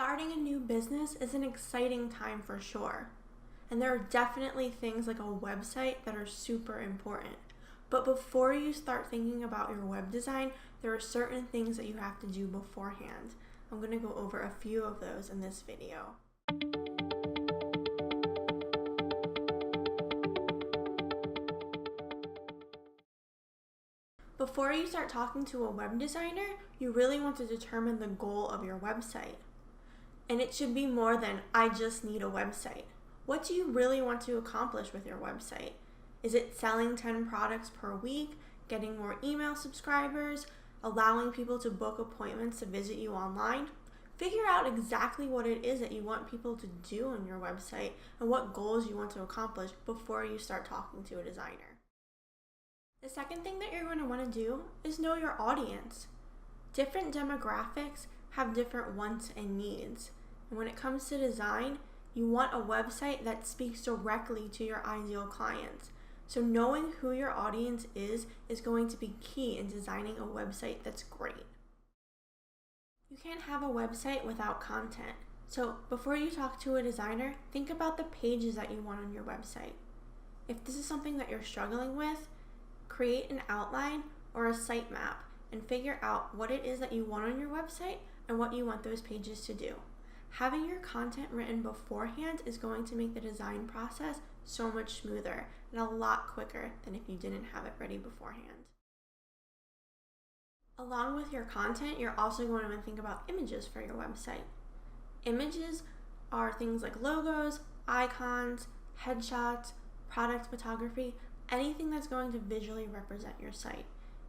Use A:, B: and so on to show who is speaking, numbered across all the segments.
A: Starting a new business is an exciting time for sure. And there are definitely things like a website that are super important. But before you start thinking about your web design, there are certain things that you have to do beforehand. I'm going to go over a few of those in this video. Before you start talking to a web designer, you really want to determine the goal of your website. And it should be more than, I just need a website. What do you really want to accomplish with your website? Is it selling 10 products per week, getting more email subscribers, allowing people to book appointments to visit you online? Figure out exactly what it is that you want people to do on your website and what goals you want to accomplish before you start talking to a designer. The second thing that you're going to want to do is know your audience. Different demographics have different wants and needs. And when it comes to design, you want a website that speaks directly to your ideal clients. So knowing who your audience is going to be key in designing a website that's great. You can't have a website without content. So before you talk to a designer, think about the pages that you want on your website. If this is something that you're struggling with, create an outline or a sitemap and figure out what it is that you want on your website and what you want those pages to do. Having your content written beforehand is going to make the design process so much smoother and a lot quicker than if you didn't have it ready beforehand. Along with your content, you're also going to think about images for your website. Images are things like logos, icons, headshots, product photography, anything that's going to visually represent your site.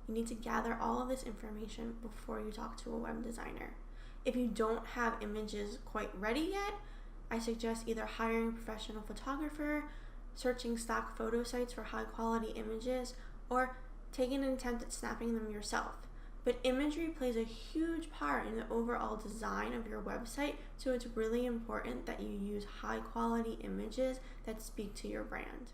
A: You need to gather all of this information before you talk to a web designer. If you don't have images quite ready yet, I suggest either hiring a professional photographer, searching stock photo sites for high quality images, or taking an attempt at snapping them yourself. But imagery plays a huge part in the overall design of your website, so it's really important that you use high quality images that speak to your brand.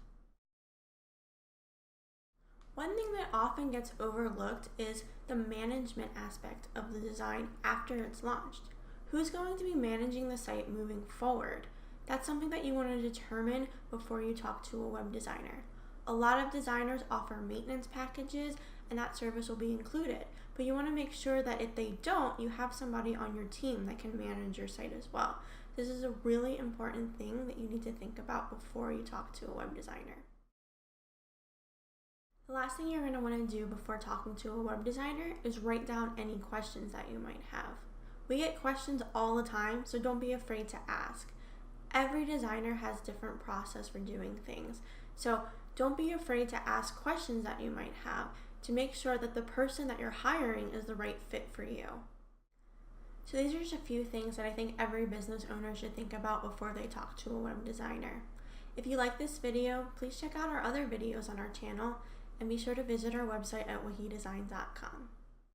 A: One thing that often gets overlooked is the management aspect of the design after it's launched. Who's going to be managing the site moving forward? That's something that you want to determine before you talk to a web designer. A lot of designers offer maintenance packages and that service will be included, but you want to make sure that if they don't, you have somebody on your team that can manage your site as well. This is a really important thing that you need to think about before you talk to a web designer. The last thing you're going to want to do before talking to a web designer is write down any questions that you might have. We get questions all the time, so don't be afraid to ask. Every designer has different process for doing things, so don't be afraid to ask questions that you might have to make sure that the person that you're hiring is the right fit for you. So these are just a few things that I think every business owner should think about before they talk to a web designer. If you like this video, please check out our other videos on our channel and be sure to visit our website at wahidesign.com.